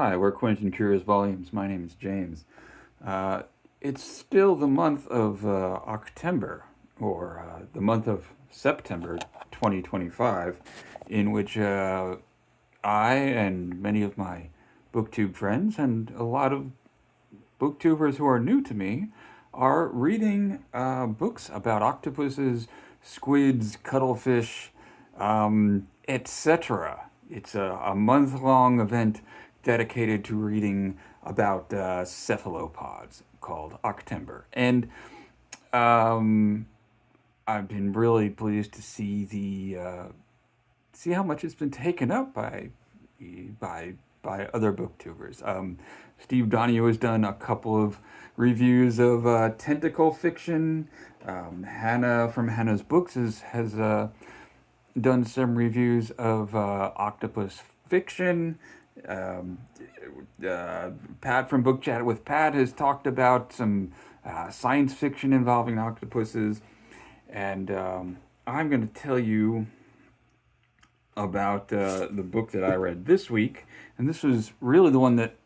Hi, we're Quentin Curious Volumes. My name is James. Uh, it's still the month of Octember, or the month of September 2025, in which I and many of my booktube friends and a lot of booktubers who are new to me are reading books about octopuses, squids, cuttlefish, etc. It's a month long event dedicated to reading about cephalopods called Octember. And um, I've been really pleased to see see how much it's been taken up by by other booktubers. Steve Donahue has done a couple of reviews of tentacle fiction. Hannah from Hannah's Books has done some reviews of octopus fiction. Um, Pat from Book Chat with Pat has talked about some science fiction involving octopuses. And I'm going to tell you about the book that I read this week. And this was really the one that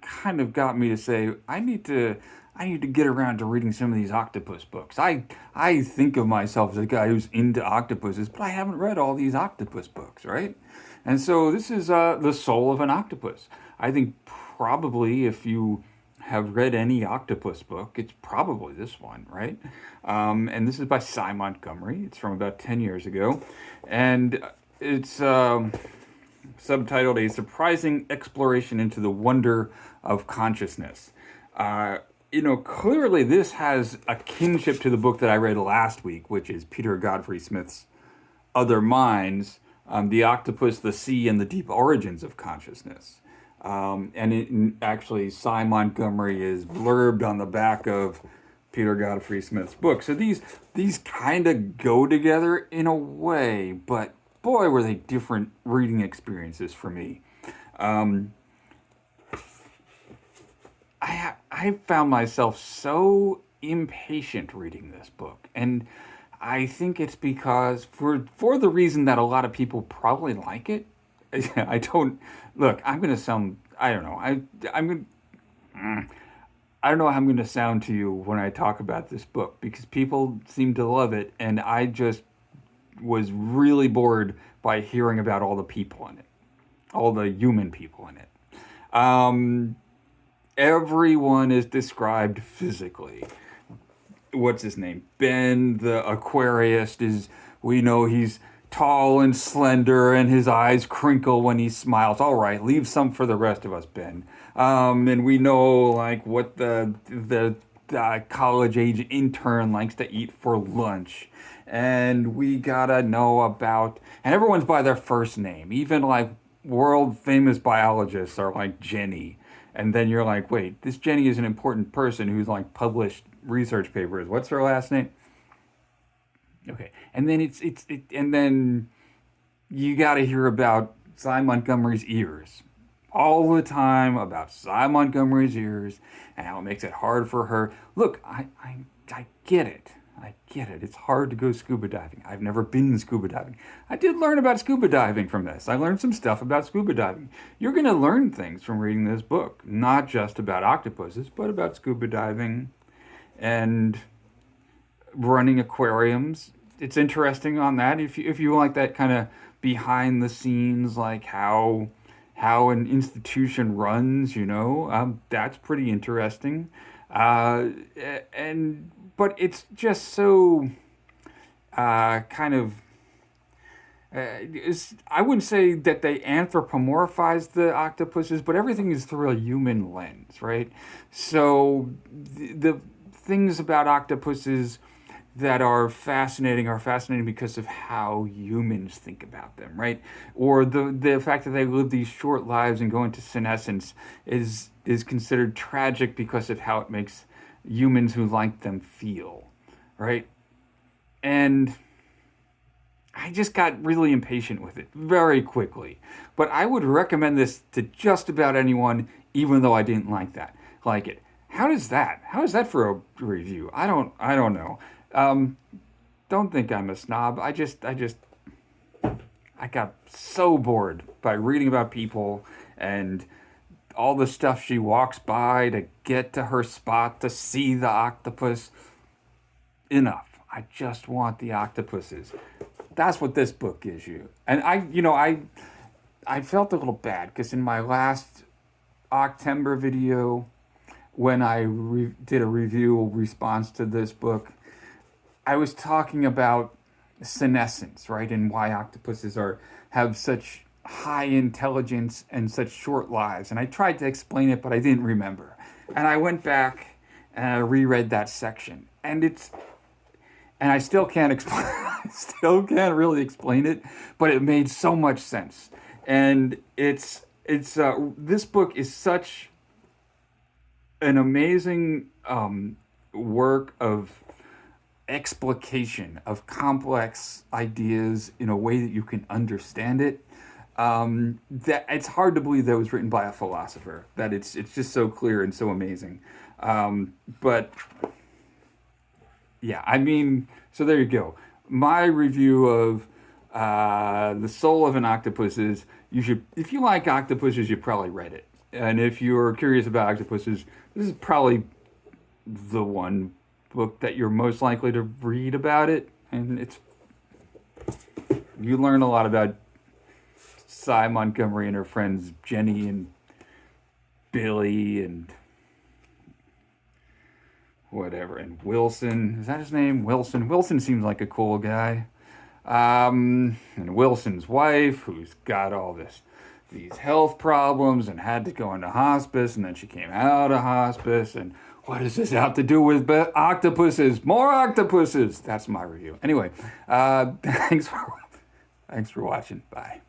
kind of got me to say I need to get around to reading some of these octopus books. I think of myself as a guy who's into octopuses, but I haven't read all these octopus books, right? And so this is The Soul of an Octopus. I think probably if you have read any octopus book, it's probably this one, right? And this is by Sy Montgomery. It's from about 10 years ago. And it's subtitled A Surprising Exploration into the Wonder of Consciousness. Clearly this has a kinship to the book that I read last week, which is Peter Godfrey Smith's Other Minds, The Octopus, the Sea, and the Deep Origins of Consciousness. Actually, Sy Montgomery is blurbed on the back of Peter Godfrey Smith's book. So these kind of go together in a way, but boy, were they different reading experiences for me. I found myself so impatient reading this book, and I think it's because for the reason that a lot of people probably like it. I don't look. I'm gonna sound. I don't know. I don't know how I'm gonna sound to you when I talk about this book because people seem to love it, and I just was really bored by hearing about all the people in it, all the human people in it. Um, Everyone is described physically. What's his name? Ben, the aquarist, is, we know he's tall and slender and his eyes crinkle when he smiles. All right, leave some for the rest of us, Ben. And we know like what the college age intern likes to eat for lunch. And we gotta know about, and everyone's by their first name. Even like world famous biologists are like Jenny. And then you're like, wait, this Jenny is an important person who's like published research papers. What's her last name? Okay. And then and then you got to hear about Sy Montgomery's ears all the time, about Sy Montgomery's ears and how it makes it hard for her. Look, I get it. I get it. It's hard to go scuba diving. I've never been scuba diving. I did learn about scuba diving from this. I learned some stuff about scuba diving. You're going to learn things from reading this book, not just about octopuses, but about scuba diving and running aquariums. It's interesting on that. If you like that kind of behind the scenes, like how an institution runs, that's pretty interesting. Uh, and but it's just so kind of. I wouldn't say that they anthropomorphize the octopuses, but everything is through a human lens, right? So the things about octopuses that are fascinating because of how humans think about them, right? Or the fact that they live these short lives and go into senescence is considered tragic because of how it makes humans who like them feel, right? And I just got really impatient with it very quickly. But I would recommend this to just about anyone, even though I didn't like it. How does that? How is that for a review? I don't know. Um, don't think I'm a snob. I got so bored by reading about people and all the stuff she walks by to get to her spot to see the octopus. Enough. I just want the octopuses. That's what this book gives you. And I felt a little bad because in my last Octember video, when I did a review response to this book, I was talking about senescence, right? And why octopuses have such high intelligence and such short lives. And I tried to explain it, but I didn't remember. And I went back and I reread that section. And I still can't explain I still can't really explain it, but it made so much sense. And this book is such an amazing work of explication of complex ideas in a way that you can understand it. That it's hard to believe that it was written by a philosopher. That it's just so clear and so amazing. But yeah, I mean, so there you go. My review of The Soul of an Octopus is, if you like octopuses, you probably read it. And if you're curious about octopuses, this is probably the one book that you're most likely to read about it. And you learn a lot about Sy Montgomery and her friends Jenny and Billy and whatever, and Wilson. Is that his name? Wilson. Wilson seems like a cool guy. And Wilson's wife, who's got all these health problems and had to go into hospice, and then she came out of hospice. And what does this have to do with octopuses? More octopuses. That's my review. Anyway, thanks for watching. Bye.